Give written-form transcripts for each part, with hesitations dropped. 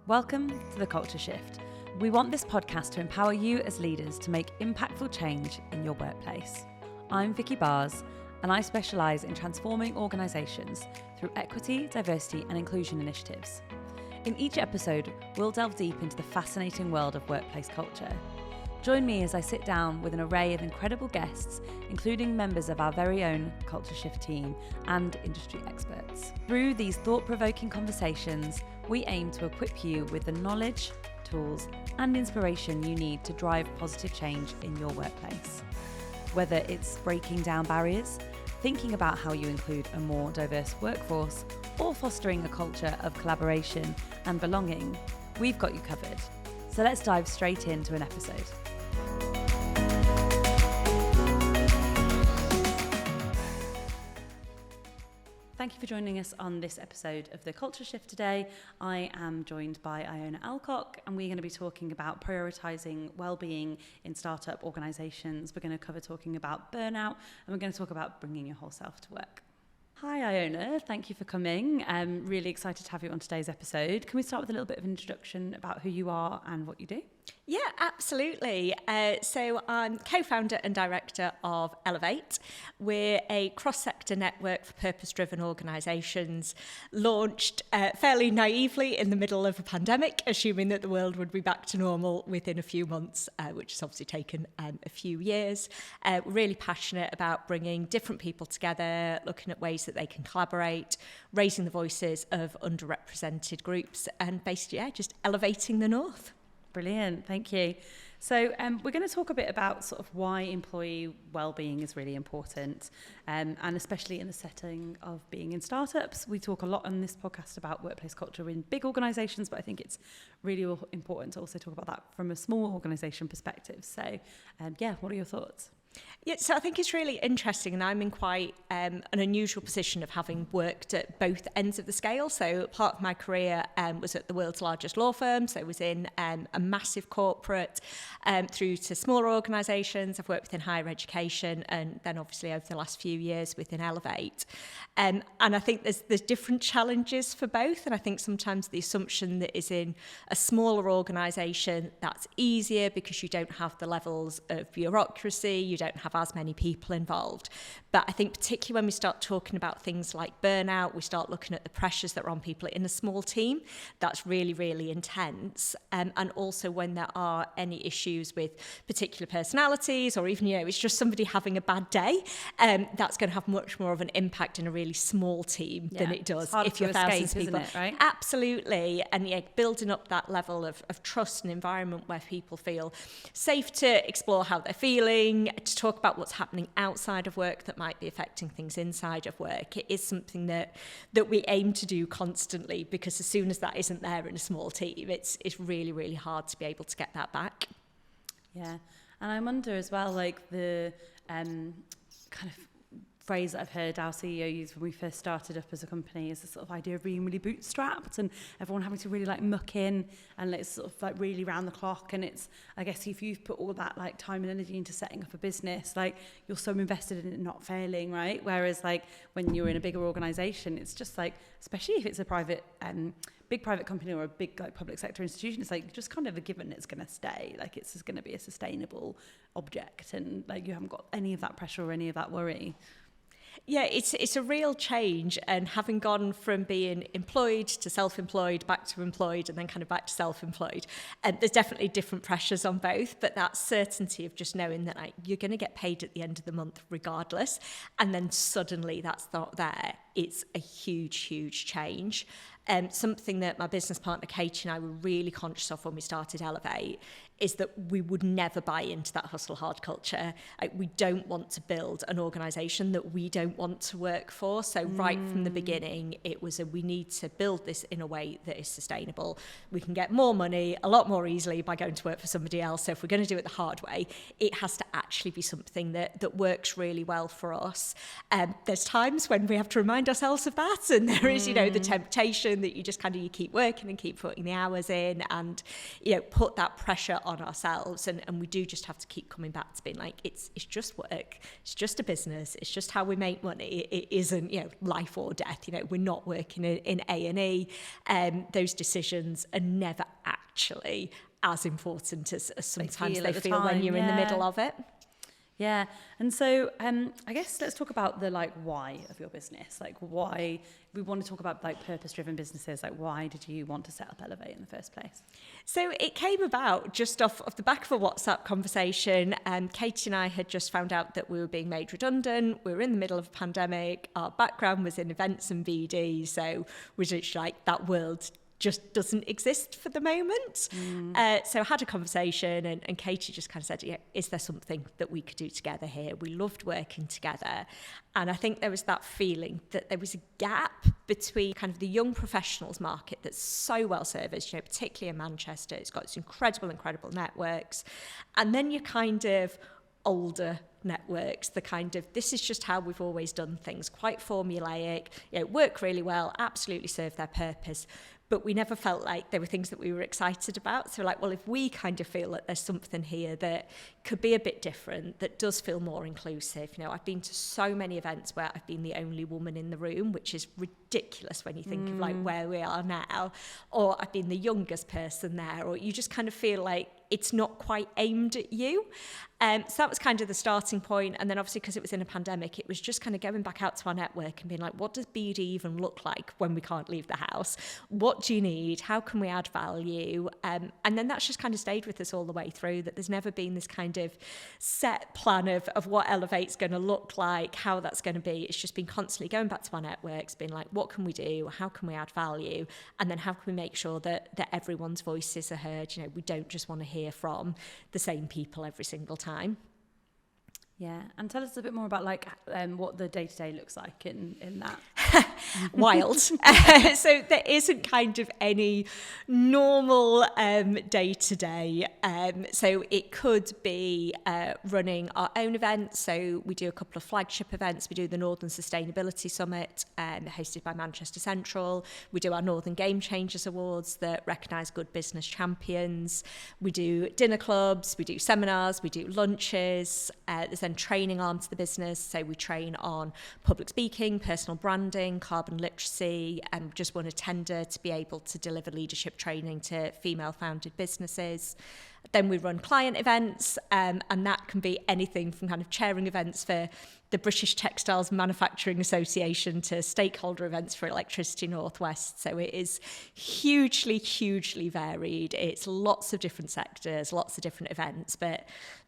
Welcome to The Culture Shift. We want this podcast to empower you as leaders to make impactful change in your workplace. I'm Vicky Bars, and I specialise in transforming organisations through equity, diversity and inclusion initiatives. In each episode, we'll delve deep into the fascinating world of workplace culture. Join me as I sit down with an array of incredible guests, including members of our very own Culture Shift team and industry experts. Through these thought-provoking conversations, we aim to equip you with the knowledge, tools, and inspiration you need to drive positive change in your workplace. Whether it's breaking down barriers, thinking about how you include a more diverse workforce, or fostering a culture of collaboration and belonging, we've got you covered. So let's dive straight into an episode. Thank you for joining us on this episode of The Culture Shift today. I am joined by Iona Alcock, and we're going to be talking about prioritising well-being in startup organisations. We're going to cover talking about burnout, and we're going to talk about bringing your whole self to work. Hi Iona, thank you for coming. I'm really excited to have you on today's episode. Can we start with a little bit of an introduction about who you are and what you do? Yeah, absolutely. So I'm co-founder and director of Elevate. We're a cross-sector network for purpose-driven organisations, launched fairly naively in the middle of a pandemic, assuming that the world would be back to normal within a few months, which has obviously taken a few years. We're really passionate about bringing different people together, looking at ways that they can collaborate, raising the voices of underrepresented groups, and basically, just elevating the North. Brilliant, thank you. So we're going to talk a bit about sort of why employee well-being is really important, and especially in the setting of being in startups. We talk a lot on this podcast about workplace culture in big organisations, but I think it's really important to also talk about that from a small organisation perspective. So what are your thoughts? Yeah, so I think it's really interesting, and I'm in quite an unusual position of having worked at both ends of the scale. So part of my career was at the world's largest law firm, so I was in a massive corporate through to smaller organisations. I've worked within higher education, and then obviously over the last few years within Elevate. And I think there's different challenges for both, and I think sometimes the assumption that is in a smaller organisation, that's easier because you don't have the levels of bureaucracy, you don't have as many people involved. But I think particularly when we start talking about things like burnout, we start looking at the pressures that are on people in a small team, that's really, really intense. And also when there are any issues with particular personalities, or even, it's just somebody having a bad day, that's going to have much more of an impact in a really small team than it does if you're thousands of people. Isn't it, right? Absolutely. And building up that level of trust and environment where people feel safe to explore how they're feeling, to talk about what's happening outside of work that might be affecting things inside of work. It is something that we aim to do constantly, because as soon as that isn't there in a small team, it's really, really hard to be able to get that back. Yeah, and I wonder as well, like the kind of phrase that I've heard our CEO use when we first started up as a company is the sort of idea of being really bootstrapped and everyone having to really like muck in, and it's sort of like really round the clock. And it's, I guess, if you've put all that like time and energy into setting up a business, like you're so invested in it not failing, right? Whereas like when you're in a bigger organization, it's just like, especially if it's a private big private company or a big like public sector institution, it's like just kind of a given it's going to stay, like it's just going to be a sustainable object, and like you haven't got any of that pressure or any of that worry. Yeah, it's a real change, and having gone from being employed to self-employed, back to employed, and then kind of back to self-employed, and there's definitely different pressures on both, but that certainty of just knowing that you're going to get paid at the end of the month regardless, and then suddenly that's not there, it's a huge, huge change. Something that my business partner Katie and I were really conscious of when we started Elevate is that we would never buy into that hustle hard culture. We don't want to build an organisation that we don't want to work for. So right from the beginning, it was we need to build this in a way that is sustainable. We can get more money a lot more easily by going to work for somebody else. So if we're going to do it the hard way, it has to actually be something that works really well for us. There's times when we have to remind ourselves of that, and there is, the temptation motivation that you just kind of, you keep working and keep putting the hours in and, you know, put that pressure on ourselves. And we do just have to keep coming back to being like, it's just work. It's just a business. It's just how we make money. It isn't, you know, life or death. You know, we're not working in A&E. Those decisions are never actually as important as sometimes they feel when you're in the middle of it. Yeah. And so I guess let's talk about the like why of your business. Like why we want to talk about like purpose-driven businesses. Like why did you want to set up Elevate in the first place? So it came about just off the back of a WhatsApp conversation. Katie and I had just found out that we were being made redundant. We were in the middle of a pandemic. Our background was in events and BD. So we're just like, that world just doesn't exist for the moment. So I had a conversation and Katie just kind of said, yeah, is there something that we could do together here? We loved working together. And I think there was that feeling that there was a gap between kind of the young professionals market that's so well serviced, you know, particularly in Manchester. It's got its incredible networks. And then your kind of older networks, the kind of, this is just how we've always done things, quite formulaic, you know, work really well, absolutely serve their purpose. But we never felt like there were things that we were excited about. So like, well, if we kind of feel that there's something here that could be a bit different, that does feel more inclusive. You know, I've been to so many events where I've been the only woman in the room, which is ridiculous when you think of like where we are now. Or I've been the youngest person there, or you just kind of feel like it's not quite aimed at you. So that was kind of the starting point. And then obviously because it was in a pandemic, it was just kind of going back out to our network and being like, what does BD even look like when we can't leave the house? What do you need? How can we add value? And then that's just kind of stayed with us all the way through, that there's never been this kind of set plan of what Elevate's going to look like, how that's going to be. It's just been constantly going back to our networks, being like, what can we do? How can we add value? And then how can we make sure that everyone's voices are heard? You know, we don't just want to hear from the same people every single time. Yeah, and tell us a bit more about like what the day-to-day looks like in that. Wild. So there isn't kind of any normal day-to-day. So it could be running our own events. So we do a couple of flagship events. We do the Northern Sustainability Summit, hosted by Manchester Central. We do our Northern Game Changers Awards that recognise good business champions. We do dinner clubs. We do seminars. We do lunches. There's then training arm to the business. So we train on public speaking, personal branding, carbon literacy, and just won a tender to be able to deliver leadership training to female-founded businesses. Then we run client events, and that can be anything from kind of chairing events for the British Textiles Manufacturing Association to stakeholder events for Electricity North West. So it is hugely, hugely varied. It's lots of different sectors, lots of different events, but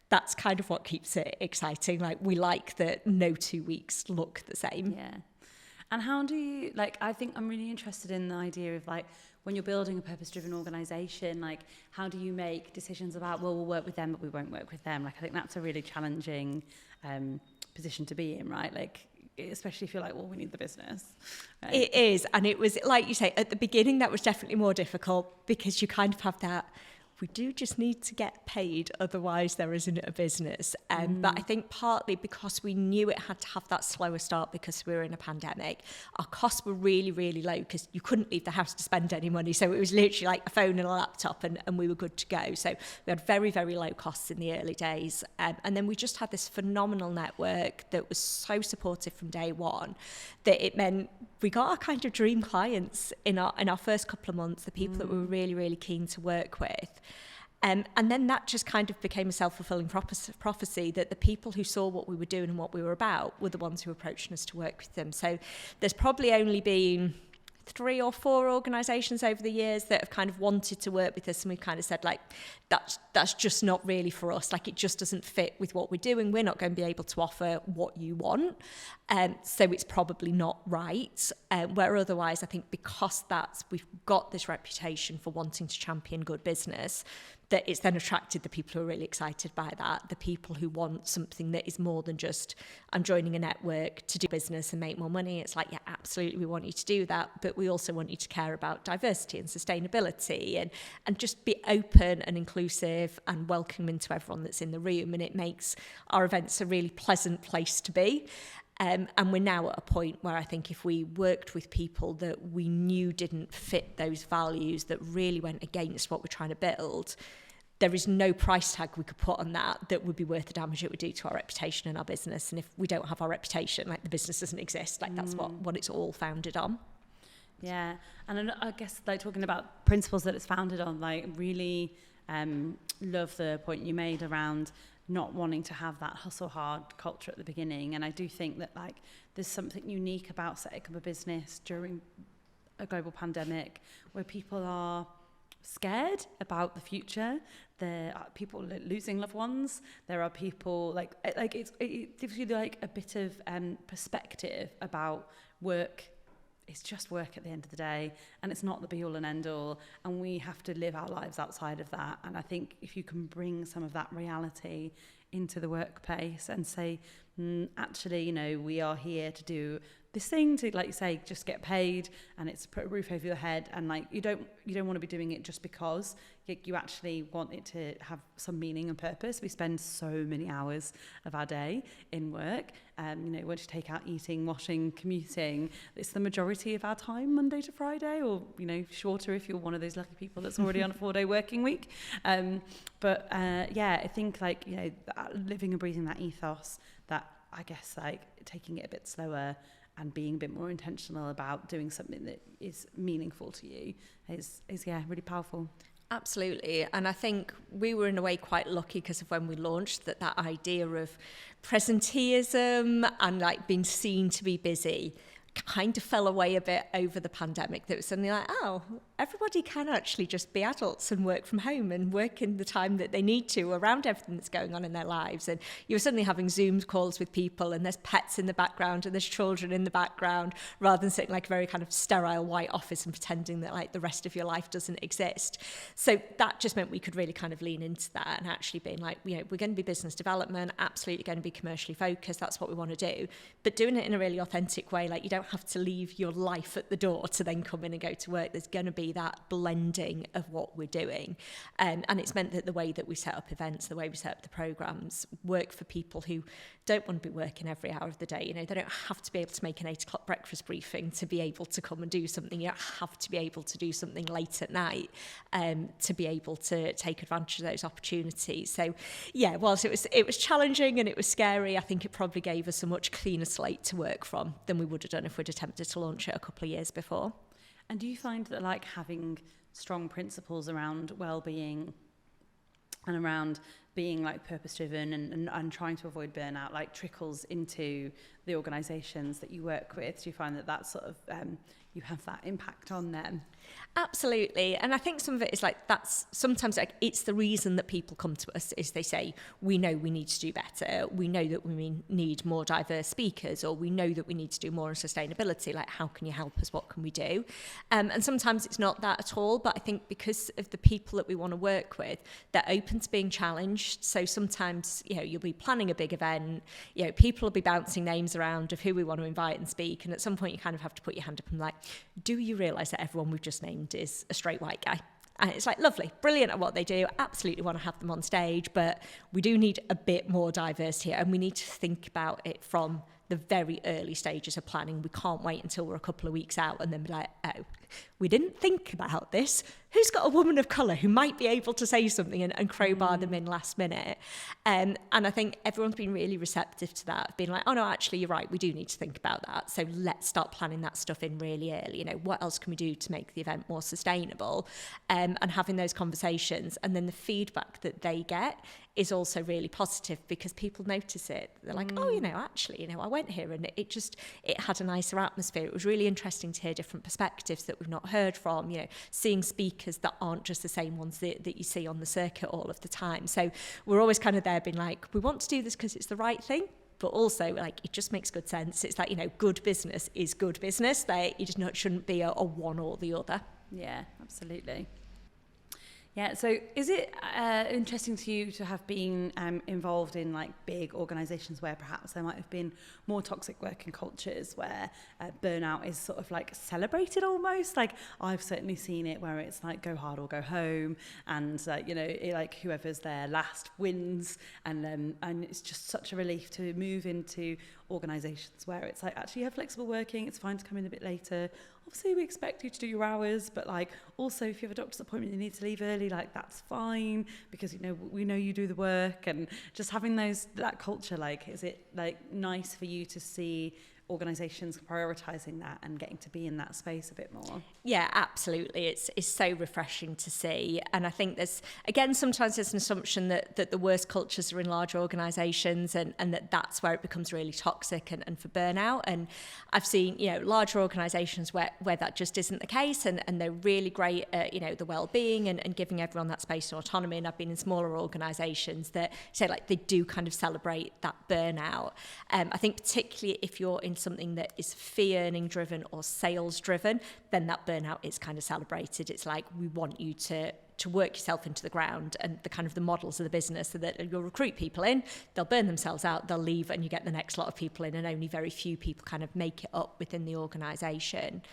that's kind of what keeps it exciting. Like, we like that no 2 weeks look the same. Yeah. And how do you, like, I think I'm really interested in the idea of like, when you're building a purpose-driven organisation, like, how do you make decisions about, well, we'll work with them, but we won't work with them? Like, I think that's a really challenging position to be in, right? Like, especially if you're like, well, we need the business. Right? It is. And it was, like you say, at the beginning, that was definitely more difficult because you kind of have that, we do just need to get paid, otherwise there isn't a business. But I think partly because we knew it had to have that slower start because we were in a pandemic, our costs were really, really low because you couldn't leave the house to spend any money. So it was literally like a phone and a laptop and we were good to go. So we had very, very low costs in the early days. And then we just had this phenomenal network that was so supportive from day one that it meant we got our kind of dream clients in our first couple of months, the people that we were really, really keen to work with. And then that just kind of became a self-fulfilling prophecy that the people who saw what we were doing and what we were about were the ones who were approaching us to work with them. So there's probably only been 3 or 4 organisations over the years that have kind of wanted to work with us, and we've kind of said, like, that's just not really for us. Like, it just doesn't fit with what we're doing. We're not going to be able to offer what you want. So it's probably not right. Where otherwise, I think because we've got this reputation for wanting to champion good business, that it's then attracted the people who are really excited by that, the people who want something that is more than just, I'm joining a network to do business and make more money. It's like, yeah, absolutely, we want you to do that, but we also want you to care about diversity and sustainability and just be open and inclusive and welcoming to everyone that's in the room. And it makes our events a really pleasant place to be. And we're now at a point where I think if we worked with people that we knew didn't fit those values, that really went against what we're trying to build, there is no price tag we could put on that would be worth the damage it would do to our reputation and our business. And if we don't have our reputation, like, the business doesn't exist. Like, that's what it's all founded on. Yeah, and I guess, like, talking about principles that it's founded on, like, really love the point you made around not wanting to have that hustle hard culture at the beginning. And I do think that, like, there's something unique about setting up a business during a global pandemic where people are scared about the future. There are people losing loved ones. There are people like it gives you like a bit of perspective about work. It's just work at the end of the day, and it's not the be all and end all, and we have to live our lives outside of that. And I think if you can bring some of that reality into the workplace and say, actually, you know, we are here to do this thing, to, like you say, just get paid, and it's put a roof over your head, and like you don't want to be doing it just because you actually want it to have some meaning and purpose. We spend so many hours of our day in work, you know, once you take out eating, washing, commuting, it's the majority of our time, Monday to Friday, or, you know, shorter if you're one of those lucky people that's already on a 4-day working week. But I think, like, you know, living and breathing that ethos, that, I guess, like, taking it a bit slower and being a bit more intentional about doing something that is meaningful to you is really powerful. Absolutely. And I think we were in a way quite lucky because of when we launched that idea of presenteeism and, like, being seen to be busy kind of fell away a bit over the pandemic. That was suddenly like, oh, everybody can actually just be adults and work from home and work in the time that they need to around everything that's going on in their lives. And you're suddenly having Zoom calls with people, and there's pets in the background and there's children in the background, rather than sitting like a very kind of sterile white office and pretending that, like, the rest of your life doesn't exist. So that just meant we could really kind of lean into that and actually being like, you know, we're going to be business development, absolutely going to be commercially focused. That's what we want to do, but doing it in a really authentic way. Like, you don't have to leave your life at the door to then come in and go to work. There's going to be that blending of what we're doing, and it's meant that the way that we set up events, the way we set up the programs, work for people who don't want to be working every hour of the day. You know, they don't have to be able to make an 8 o'clock breakfast briefing to be able to come and do something. You don't have to be able to do something late at night to be able to take advantage of those opportunities. So yeah, whilst it was challenging and it was scary, I think it probably gave us a much cleaner slate to work from than we would have done if we'd attempted to launch it a couple of years before. And do you find that, like, having strong principles around well-being and around being, like, purpose-driven and trying to avoid burnout, like, trickles into the organisations that you work with? Do you find that sort of you have that impact on them? Absolutely. And I think some of it is like, that's sometimes like it's the reason that people come to us is they say, we know we need to do better. We know that we need more diverse speakers, or we know that we need to do more on sustainability. Like, how can you help us? What can we do? And sometimes it's not that at all. But I think because of the people that we want to work with, they're open to being challenged. So sometimes, you know, you'll be planning a big event, you know, people will be bouncing names around of who we want to invite and speak. And at some point you kind of have to put your hand up and like, do you realise that everyone we've just named is a straight white guy? And it's like, lovely, brilliant at what they do, absolutely want to have them on stage, but we do need a bit more diversity, and we need to think about it from the very early stages of planning. We can't wait until we're a couple of weeks out and then be like, oh, we didn't think about this. Who's got a woman of colour who might be able to say something and crowbar them in last minute? And I think everyone's been really receptive to that, being like, oh no, actually you're right, we do need to think about that. So let's start planning that stuff in really early. You know, what else can we do to make the event more sustainable? And having those conversations, and then the feedback that they get is also really positive because people notice it. They're like, oh, you know, actually, you know, I went here and it had a nicer atmosphere. It was really interesting to hear different perspectives that we've not heard from, you know, seeing speakers that aren't just the same ones that you see on the circuit all of the time. So we're always kind of there being like, we want to do this because it's the right thing, but also like it just makes good sense. It's like, you know, good business is good business. You just shouldn't be a one or the other. Yeah, absolutely. Yeah, so is it interesting to you to have been involved in like big organisations where perhaps there might have been more toxic working cultures where burnout is sort of like celebrated almost? Like I've certainly seen it where it's like go hard or go home, and like whoever's there last wins, and it's just such a relief to move into organisations where it's like actually you have flexible working, it's fine to come in a bit later. Obviously we expect you to do your hours, but like also if you have a doctor's appointment you need to leave early, like that's fine because we know you do the work. And just having that culture, like is it like nice for you to see organisations prioritising that and getting to be in that space a bit more? Yeah, absolutely. It's so refreshing to see. And I think sometimes there's an assumption that the worst cultures are in large organisations and that's where it becomes really toxic and for burnout. And I've seen, larger organisations where that just isn't the case, and they're really great at, the well-being and giving everyone that space and autonomy. And I've been in smaller organisations that say like they do kind of celebrate that burnout. I think particularly if you're in something that is fee earning driven or sales driven, then that burnout is kind of celebrated. It's like we want you to work yourself into the ground, and the kind of the models of the business so that you'll recruit people in, they'll burn themselves out, they'll leave, and you get the next lot of people in, and only very few people kind of make it up within the organisation.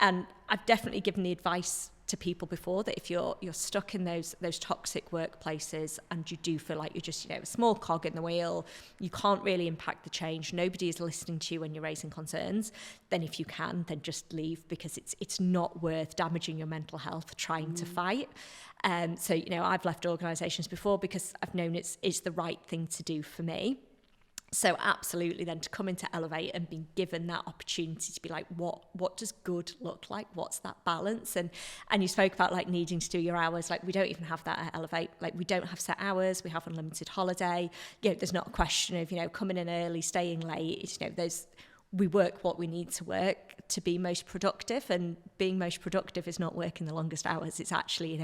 And I've definitely given the advice to people before that if you're stuck in those toxic workplaces and you do feel like you're just a small cog in the wheel, you can't really impact the change, nobody is listening to you when you're raising concerns, then if you can, then just leave, because it's not worth damaging your mental health trying to fight. So I've left organisations before because I've known it's the right thing to do for me. So absolutely then to come into Elevate and be given that opportunity to be like, what does good look like? What's that balance? And you spoke about like needing to do your hours. Like we don't even have that at Elevate. Like we don't have set hours. We have unlimited holiday. There's not a question of, coming in early, staying late. We work what we need to work to be most productive, and being most productive is not working the longest hours. It's actually,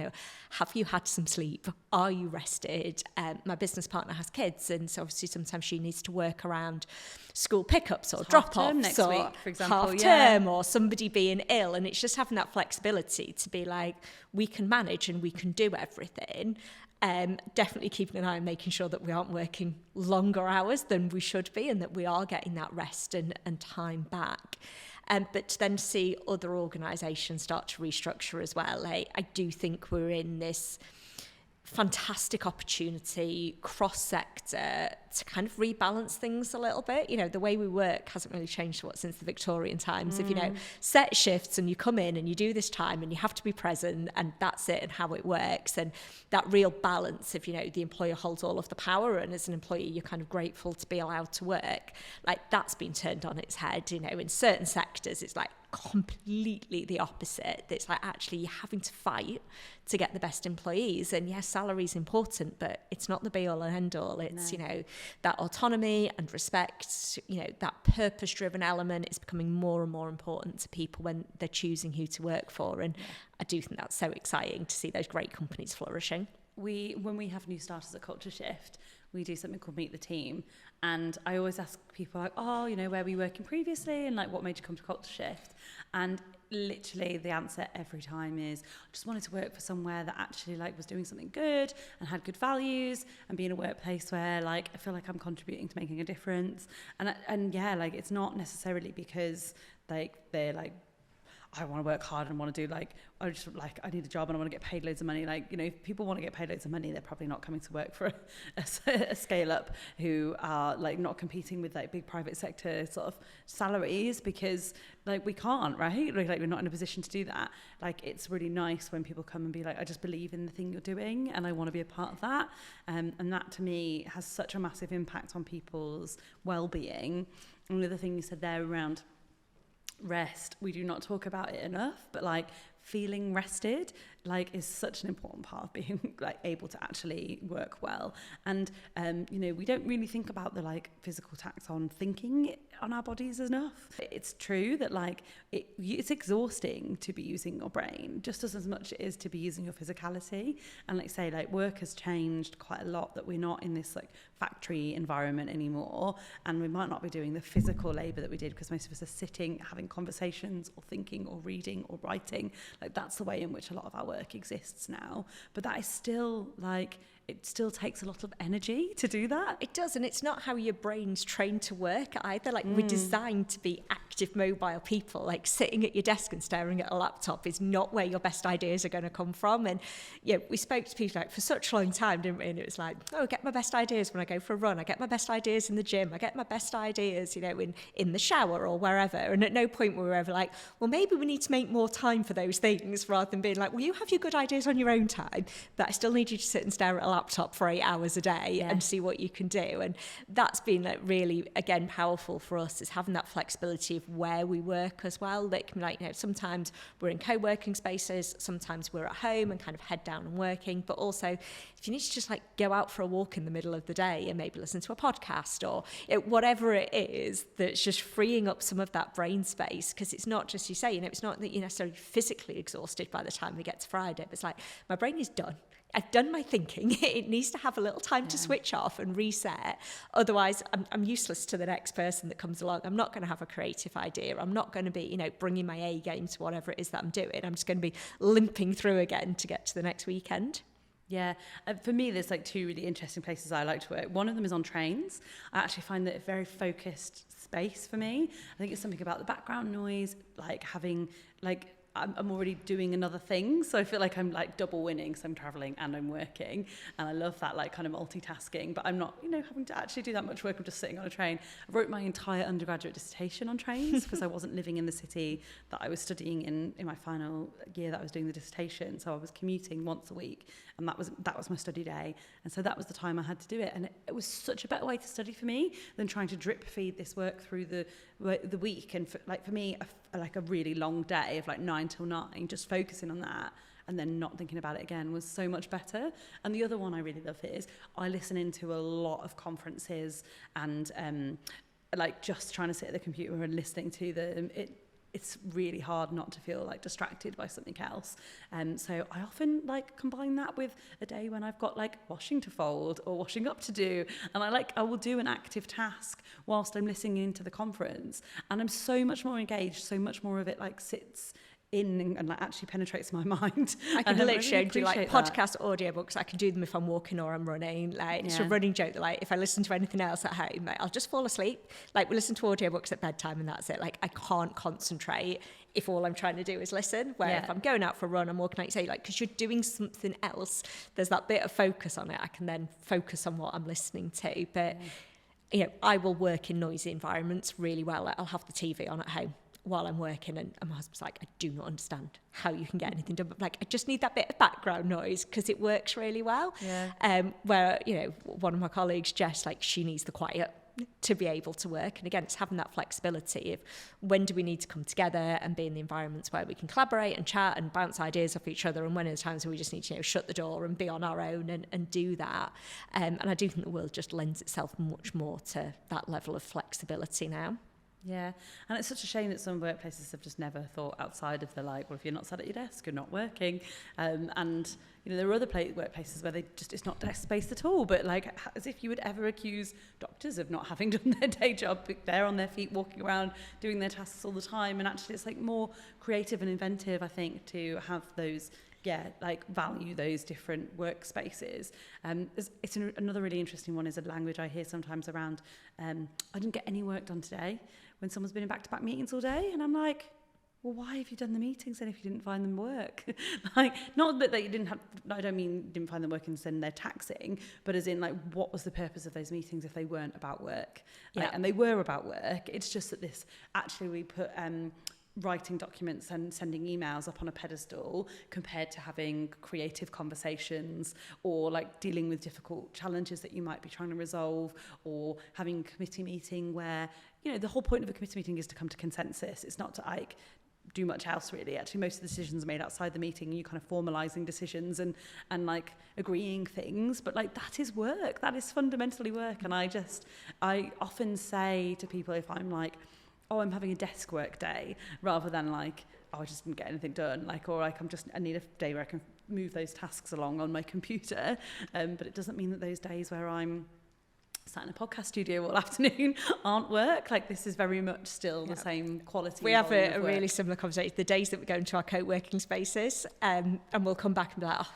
have you had some sleep? Are you rested? My business partner has kids, and so obviously sometimes she needs to work around school pickups or drop-offs next or week, for example, half term or somebody being ill, and it's just having that flexibility to be like, we can manage and we can do everything. Definitely keeping an eye on making sure that we aren't working longer hours than we should be, and that we are getting that rest and time back. But to then see other organisations start to restructure as well. I do think we're in this fantastic opportunity cross-sector to kind of rebalance things a little bit. The way we work hasn't really changed since the Victorian times. If set shifts and you come in and you do this time and you have to be present, and that's it and how it works, and that real balance of the employer holds all of the power, and as an employee you're kind of grateful to be allowed to work, like that's been turned on its head. In certain sectors it's like completely the opposite. It's like actually you're having to fight to get the best employees, and yes, salary is important, but it's not the be all and end all. It's that autonomy and respect, that purpose driven element is becoming more and more important to people when they're choosing who to work for. And I do think that's so exciting to see those great companies flourishing. When we have new starters at Culture Shift, we do something called Meet the Team, and I always ask people like, where were you working previously, and like what made you come to Culture Shift? And literally the answer every time is, I just wanted to work for somewhere that actually like was doing something good and had good values, and be in a workplace where like I feel like I'm contributing to making a difference. And yeah, like it's not necessarily because like they're like, I want to work hard and want to do I need a job and I want to get paid loads of money. If people want to get paid loads of money, they're probably not coming to work for a scale up who are like not competing with like big private sector sort of salaries, because like we can't, right? Like we're not in a position to do that. Like it's really nice when people come and be like, I just believe in the thing you're doing and I want to be a part of that. And that to me has such a massive impact on people's well-being. And the other thing you said there around rest, we do not talk about it enough, but like feeling rested like is such an important part of being like able to actually work well. And we don't really think about the like physical tax on thinking on our bodies enough. It's true that like it's exhausting to be using your brain just as much as it is to be using your physicality. And like say like work has changed quite a lot, that we're not in this like factory environment anymore, and we might not be doing the physical labor that we did, because most of us are sitting having conversations or thinking or reading or writing. Like that's the way in which a lot of our work exists now, but that is still like, it still takes a lot of energy to do that. It does, and it's not how your brain's trained to work either. Like, we're designed to be active, mobile people. Like, sitting at your desk and staring at a laptop is not where your best ideas are going to come from. And yeah, we spoke to people like for such a long time, didn't we? And it was like, oh, I get my best ideas when I go for a run. I get my best ideas in the gym. I get my best ideas, you know, in the shower or wherever. And at no point were we ever like, well, maybe we need to make more time for those things, rather than being like, well, you have your good ideas on your own time, but I still need you to sit and stare at a laptop for 8 hours a day and see what you can do. And that's been like really, again, powerful for us, is having that flexibility of where we work as well. That can be like, you know, sometimes we're in co-working spaces, sometimes we're at home and kind of head down and working, but also if you need to just like go out for a walk in the middle of the day and maybe listen to a podcast or whatever it is, that's just freeing up some of that brain space. Because it's not just, you say, you know, it's not that you're necessarily physically exhausted by the time we get to Friday, but it's like, my brain is done. I've done my thinking. It needs to have a little time to switch off and reset. Otherwise, I'm useless to the next person that comes along. I'm not going to have a creative idea. I'm not going to be, you know, bringing my A game to whatever it is that I'm doing. I'm just going to be limping through again to get to the next weekend. Yeah, for me, there's like two really interesting places I like to work. One of them is on trains. I actually find that a very focused space for me. I think it's something about the background noise, like having like, I'm already doing another thing, so I feel like I'm like double winning. So I'm traveling and I'm working, and I love that like kind of multitasking. But I'm not, you know, having to actually do that much work. I'm just sitting on a train. I wrote my entire undergraduate dissertation on trains because I wasn't living in the city that I was studying in my final year that I was doing the dissertation. So I was commuting once a week, and that was my study day. And so that was the time I had to do it, and it was such a better way to study for me than trying to drip feed this work through the week. And for me, like a really long day of like 9 till 9, just focusing on that and then not thinking about it again was so much better. And the other one I really love is I listen into a lot of conferences and like just trying to sit at the computer and listening to them. It's really hard not to feel like distracted by something else. So I often like combine that with a day when I've got like washing to fold or washing up to do. And I will do an active task whilst I'm listening into the conference. And I'm so much more engaged, so much more of it like sits in and like actually penetrates my mind. I can literally do like podcast audiobooks. I can do them if I'm walking or I'm running. Like it's a running joke that like if I listen to anything else at home, like, I'll just fall asleep. Like we listen to audiobooks at bedtime and that's it. Like I can't concentrate if all I'm trying to do is listen. Where if I'm going out for a run, I'm walking, like you say, like because you're doing something else, there's that bit of focus on it. I can then focus on what I'm listening to. But you know, I will work in noisy environments really well. Like, I'll have the TV on at home while I'm working, and my husband's like, I do not understand how you can get anything done, but like I just need that bit of background noise because it works really well. Where, you know, one of my colleagues, Jess, like she needs the quiet to be able to work. And again, it's having that flexibility of when do we need to come together and be in the environments where we can collaborate and chat and bounce ideas off each other, and when are the times where we just need to, you know, shut the door and be on our own and do that. And I do think the world just lends itself much more to that level of flexibility now. Yeah, and it's such a shame that some workplaces have just never thought outside of the like, well, if you're not sat at your desk, you're not working. And, you know, there are other workplaces where it's not desk space at all, but like as if you would ever accuse doctors of not having done their day job. They're on their feet, walking around, doing their tasks all the time. And actually it's like more creative and inventive, I think, to have those like value those different workspaces. Another really interesting one is a language I hear sometimes around, I didn't get any work done today, when someone's been in back-to-back meetings all day, and I'm like, well, why have you done the meetings then if you didn't find them work? Like, not that you didn't have, I don't mean didn't find them work and then they're taxing, but as in like, what was the purpose of those meetings if they weren't about work? Like, and they were about work. It's just that we put writing documents and sending emails up on a pedestal compared to having creative conversations or like dealing with difficult challenges that you might be trying to resolve, or having a committee meeting where, you know, the whole point of a committee meeting is to come to consensus. It's not to like do much else really. Actually, most of the decisions are made outside the meeting, and you kind of formalizing decisions and like agreeing things, but like that is work. That is fundamentally work. And I often say to people, if I'm like, oh, I'm having a desk work day, rather than like, oh, I just didn't get anything done, like, or like I need a day where I can move those tasks along on my computer. But it doesn't mean that those days where I'm sat in a podcast studio all afternoon aren't work. Like, this is very much still the same quality. We have a really similar conversation. The days that we go into our co-working spaces, and we'll come back and be like, oh,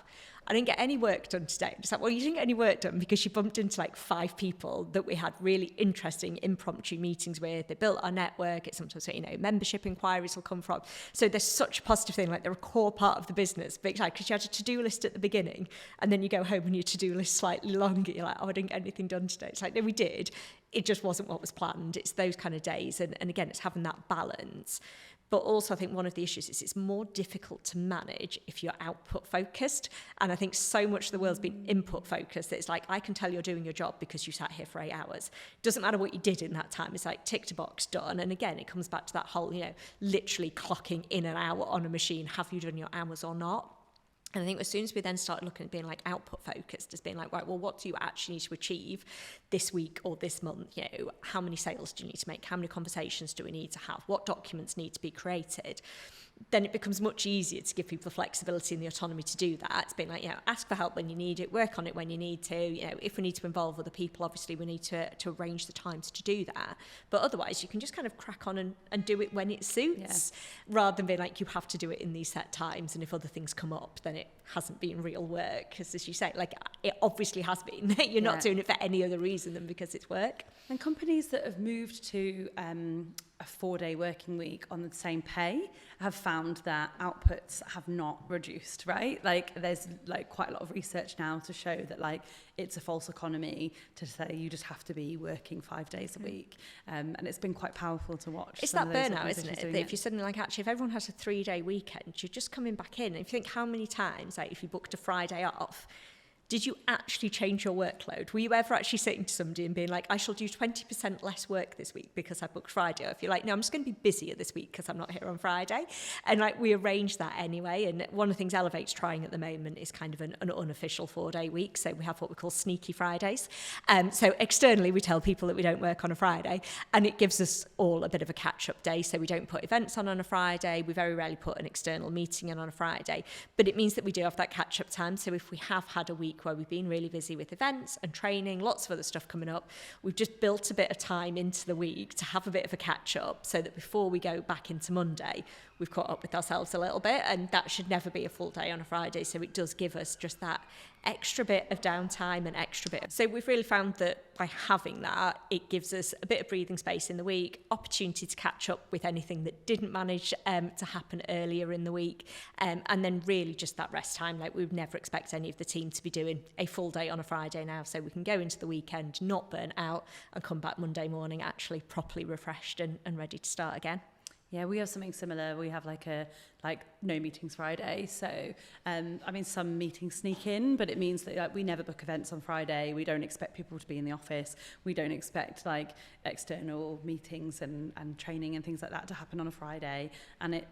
I didn't get any work done today. It's like, well, you didn't get any work done because you bumped into like 5 people that we had really interesting impromptu meetings with. They built our network. It's sometimes, membership inquiries will come from. So there's such a positive thing, like they're a core part of the business. But because you had a to-do list at the beginning and then you go home and your to-do list slightly longer. You're like, oh, I didn't get anything done today. It's like, no, we did. It just wasn't what was planned. It's those kind of days. And again, it's having that balance. But also, I think one of the issues is it's more difficult to manage if you're output focused. And I think so much of the world's been input focused that it's like, I can tell you're doing your job because you sat here for 8 hours. Doesn't matter what you did in that time. It's like ticked a box, done. And again, it comes back to that whole, literally clocking in an hour on a machine. Have you done your hours or not? And I think as soon as we then started looking at being like output focused, as being like, right, well, what do you actually need to achieve this week or this month? How many sales do you need to make? How many conversations do we need to have? What documents need to be created? Then it becomes much easier to give people the flexibility and the autonomy to do that. It's been like, ask for help when you need it, work on it when you need to. If we need to involve other people, obviously we need to arrange the times to do that. But otherwise, you can just kind of crack on and do it when it suits, rather than being like, you have to do it in these set times. And if other things come up, then it hasn't been real work. Because as you say, like, it obviously has been. You're not doing it for any other reason than because it's work. And companies that have moved to a 4-day working week on the same pay have found that outputs have not reduced, right? Like, there's like quite a lot of research now to show that like it's a false economy to say you just have to be working 5 days a week. And it's been quite powerful to watch. It's that burnout, isn't it? That if you're suddenly like, actually, if everyone has a 3-day weekend, you're just coming back in. And if you think how many times, like if you booked a Friday off, did you actually change your workload? Were you ever actually sitting to somebody and being like, I shall do 20% less work this week because I booked Friday? Or if you're like, no, I'm just going to be busier this week because I'm not here on Friday. And like, we arrange that anyway. And one of the things Elevate's trying at the moment is kind of an unofficial 4-day week. So we have what we call sneaky Fridays. So externally, we tell people that we don't work on a Friday, and it gives us all a bit of a catch-up day. So we don't put events on a Friday. We very rarely put an external meeting in on a Friday. But it means that we do have that catch-up time. So if we have had a week where we've been really busy with events and training, lots of other stuff coming up, we've just built a bit of time into the week to have a bit of a catch up so that before we go back into Monday, we've caught up with ourselves a little bit. And that should never be a full day on a Friday. So it does give us just that extra bit of downtime and extra bit. So we've really found that by having that, it gives us a bit of breathing space in the week, opportunity to catch up with anything that didn't manage to happen earlier in the week. And then really just that rest time. Like, we would never expect any of the team to be doing a full day on a Friday now. So we can go into the weekend, not burnt out, and come back Monday morning actually properly refreshed and ready to start again. Yeah, we have something similar. We have like no meetings Friday. So, some meetings sneak in, but it means that we never book events on Friday. We don't expect people to be in the office. We don't expect external meetings and training and things like that to happen on a Friday. And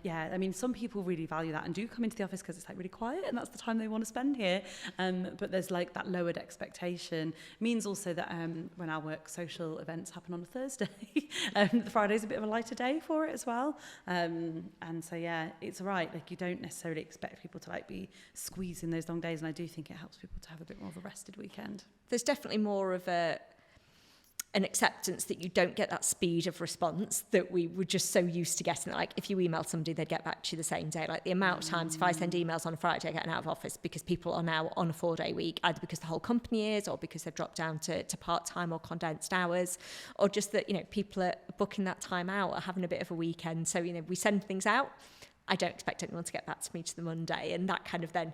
some people really value that and do come into the office because it's really quiet and that's the time they want to spend here. But there's that lowered expectation. It means also that when our work social events happen on a Thursday, Friday's a bit of a lighter day for it as well. It's right. You don't necessarily expect people to be squeezing those long days, and I do think it helps people to have a bit more of a rested weekend. There's definitely more of an acceptance that you don't get that speed of response that we were just so used to getting. If you email somebody, they'd get back to you the same day. The amount of times if I send emails on a Friday, I get out of office because people are now on a 4-day week, either because the whole company is, or because they've dropped down to part-time or condensed hours, or just that, people are booking that time out or having a bit of a weekend. So, we send things out. I don't expect anyone to get back to me to the Monday. And that kind of then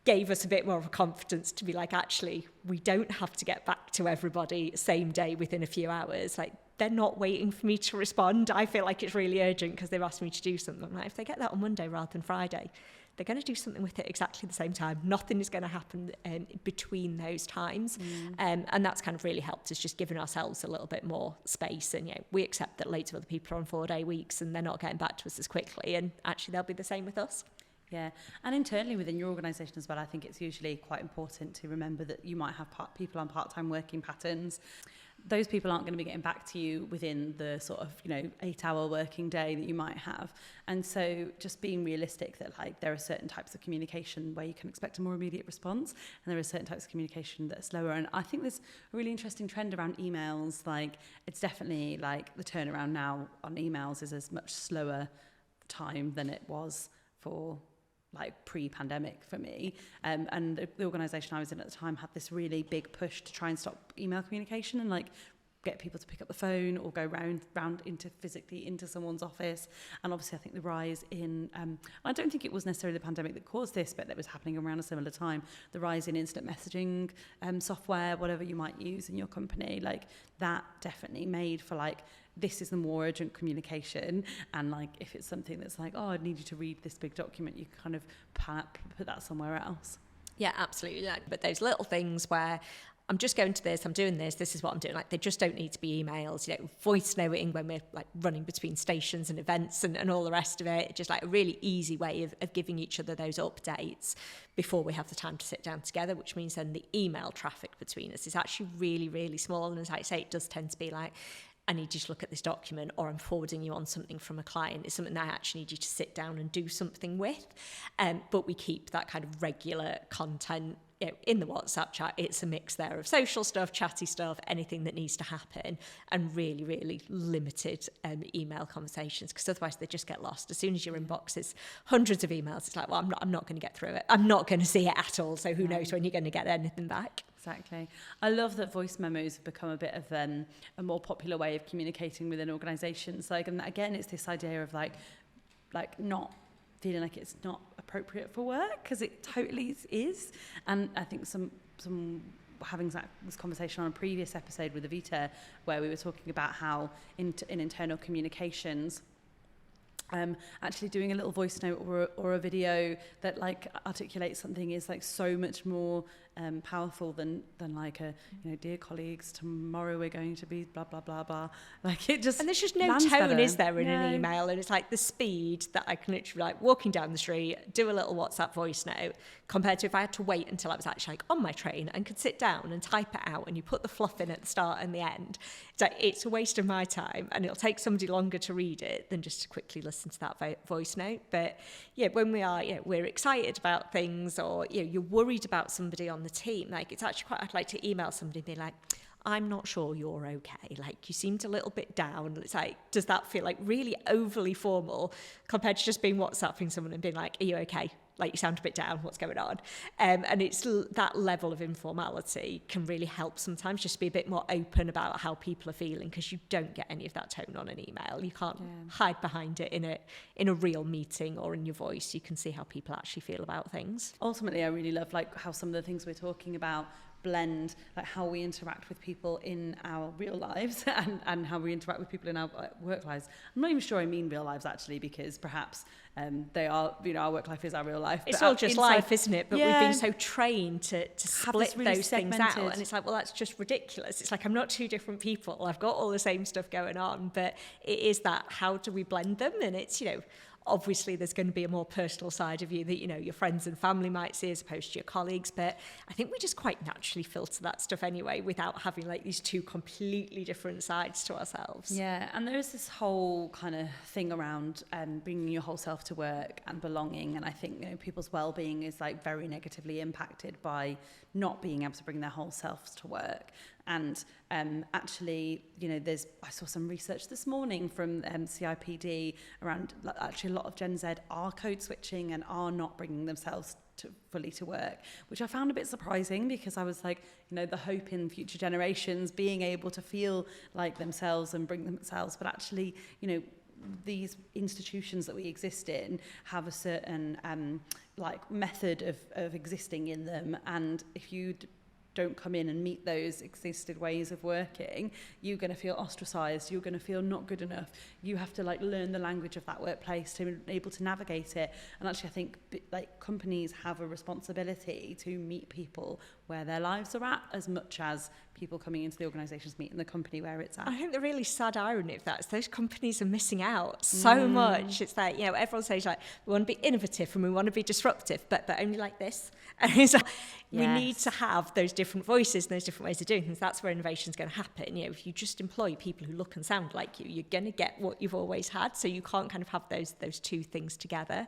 gave us a bit more of a confidence to be actually, we don't have to get back to everybody same day within a few hours. They're not waiting for me to respond. I feel like it's really urgent because they've asked me to do something. If they get that on Monday rather than Friday, they're going to do something with it exactly the same time. Nothing is going to happen between those times. And that's kind of really helped us, just giving ourselves a little bit more space. And we accept that loads of other people are on 4-day weeks and they're not getting back to us as quickly. And actually, they'll be the same with us. Yeah, and internally within your organisation as well, I think it's usually quite important to remember that you might have people on part-time working patterns. those people aren't going to be getting back to you within the sort of, 8-hour working day that you might have. And so just being realistic that like there are certain types of communication where you can expect a more immediate response, and there are certain types of communication that are slower. And I think there's a really interesting trend around emails. Like it's definitely like the turnaround now on emails is as much slower time than it was for like pre-pandemic for me, and the organisation I was in at the time had this really big push to try and stop email communication and like get people to pick up the phone or go round physically into someone's office. And obviously I think the rise in I don't think it was necessarily the pandemic that caused this, but that was happening around a similar time, the rise in instant messaging software, whatever you might use in your company, like that definitely made for like, this is the more urgent communication. And like if it's something that's like, oh, I need you to read this big document, you kind of put that somewhere else. Yeah, absolutely. Like, but those little things where I'm just going to this, I'm doing this is what I'm doing. Like they just don't need to be emails, voice noting when we're like running between stations and events and all the rest of it. Just like a really easy way of giving each other those updates before we have the time to sit down together, which means then the email traffic between us is actually really, really small. And as I say, it does tend to be like, I need you to look at this document, or I'm forwarding you on something from a client. It's something that I actually need you to sit down and do something with. But we keep that kind of regular content in the WhatsApp chat. It's a mix there of social stuff, chatty stuff, anything that needs to happen, and really, really limited email conversations, because otherwise they just get lost. As soon as your inbox is hundreds of emails, it's like, well, I'm not going to get through it. I'm not going to see it at all. So who knows when you're going to get anything back. Exactly. I love that voice memos have become a bit of a more popular way of communicating within organisations. Like, and again, it's this idea of like not feeling like it's not appropriate for work, because it totally is. And I think some having this conversation on a previous episode with Avita, where we were talking about how in internal communications, actually doing a little voice note or a video that like articulates something is like so much more powerful than like a dear colleagues, tomorrow we're going to be blah blah blah blah. Like it just, and there's just no tone better. Is there in an email? And it's like the speed that I can literally like walking down the street, do a little WhatsApp voice note, compared to if I had to wait until I was actually like on my train and could sit down and type it out, and you put the fluff in at the start and the end. It's like, it's a waste of my time, and it'll take somebody longer to read it than just to quickly listen to that voice note. But yeah, when we are, we're excited about things, or you're worried about somebody on the team, like it's actually quite, I'd like to email somebody and be like, I'm not sure you're okay. Like you seemed a little bit down. It's like, does that feel like really overly formal compared to just being WhatsApping someone and being like, are you okay? Like you sound a bit down, what's going on? And it's that level of informality can really help sometimes, just be a bit more open about how people are feeling, because you don't get any of that tone on an email. You can't hide behind it in a real meeting or in your voice. You can see how people actually feel about things. Ultimately, I really love like how some of the things we're talking about blend like how we interact with people in our real lives and how we interact with people in our work lives. I'm not even sure I mean real lives actually, because perhaps they are, our work life is our real life. It's all just life, isn't it? But we've been so trained to split really those segmented things out, and it's like, well, that's just ridiculous. It's like, I'm not two different people. I've got all the same stuff going on, but it is that, how do we blend them? And it's, obviously there's going to be a more personal side of you that your friends and family might see as opposed to your colleagues, but I think we just quite naturally filter that stuff anyway without having like these two completely different sides to ourselves. Yeah, and there is this whole kind of thing around bringing your whole self to work and belonging, and I think people's well-being is like very negatively impacted by not being able to bring their whole selves to work. And actually, I saw some research this morning from CIPD around actually a lot of Gen Z are code switching and are not bringing themselves fully to work, which I found a bit surprising, because I was like, the hope in future generations being able to feel like themselves and bring themselves, but actually, these institutions that we exist in have a certain method of existing in them, and if you don't come in and meet those existed ways of working, you're going to feel ostracized, you're going to feel not good enough. You have to learn the language of that workplace to be able to navigate it. And actually I think companies have a responsibility to meet people where their lives are at, as much as people coming into the organisations meeting the company where it's at. I think the really sad irony of that is those companies are missing out so much. It's like, everyone says we want to be innovative and we want to be disruptive, but only like this. And it's like, We need to have those different voices and those different ways of doing things. That's where innovation is going to happen. You know, if you just employ people who look and sound like you, you're going to get what you've always had. So you can't kind of have those two things together.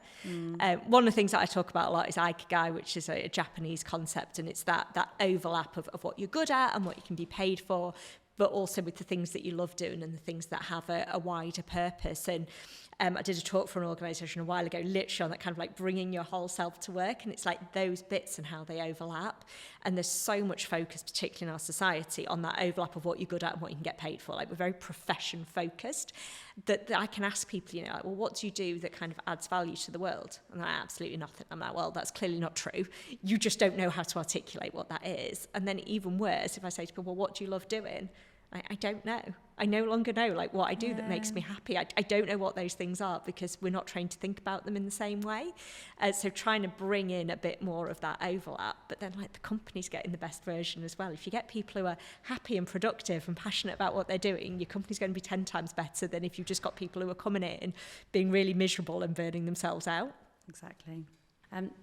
One of the things that I talk about a lot is Ikigai, which is a Japanese concept, and it's that overlap of what you're good at and what you can be paid for, but also with the things that you love doing and the things that have a wider purpose. And I did a talk for an organisation a while ago, literally on that kind of like bringing your whole self to work. And it's like those bits and how they overlap. And there's so much focus, particularly in our society, on that overlap of what you're good at and what you can get paid for. Like, we're very profession focused, that I can ask people, you know, like, well, what do you do that kind of adds value to the world? And they're like, absolutely nothing. I'm like, well, that's clearly not true. You just don't know how to articulate what that is. And then even worse, if I say to people, well, what do you love doing? I don't know. I no longer know like what I do that makes me happy. I don't know what those things are because we're not trained to think about them in the same way. So trying to bring in a bit more of that overlap, but then like the company's getting the best version as well. If you get people who are happy and productive and passionate about what they're doing, your company's going to be 10 times better than if you've just got people who are coming in being really miserable and burning themselves out. Exactly.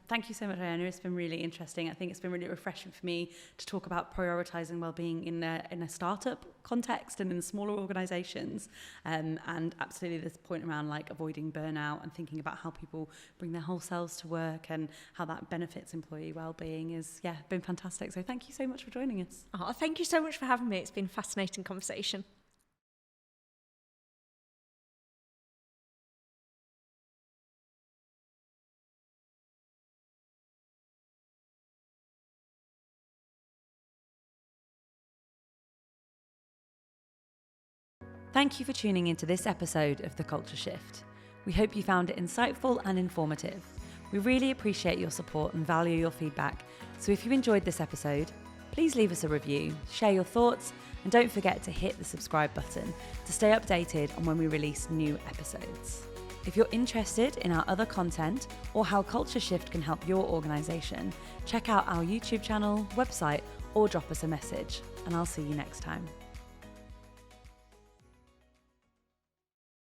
Thank you so much, Diana. It's been really interesting. I think it's been really refreshing for me to talk about prioritising wellbeing in a startup context and in smaller organisations. And absolutely this point around like avoiding burnout and thinking about how people bring their whole selves to work and how that benefits employee wellbeing is, been fantastic. So thank you so much for joining us. Oh, thank you so much for having me. It's been a fascinating conversation. Thank you for tuning into this episode of The Culture Shift. We hope you found it insightful and informative. We really appreciate your support and value your feedback. So if you enjoyed this episode, please leave us a review, share your thoughts, and don't forget to hit the subscribe button to stay updated on when we release new episodes. If you're interested in our other content or how Culture Shift can help your organisation, check out our YouTube channel, website, or drop us a message. And I'll see you next time.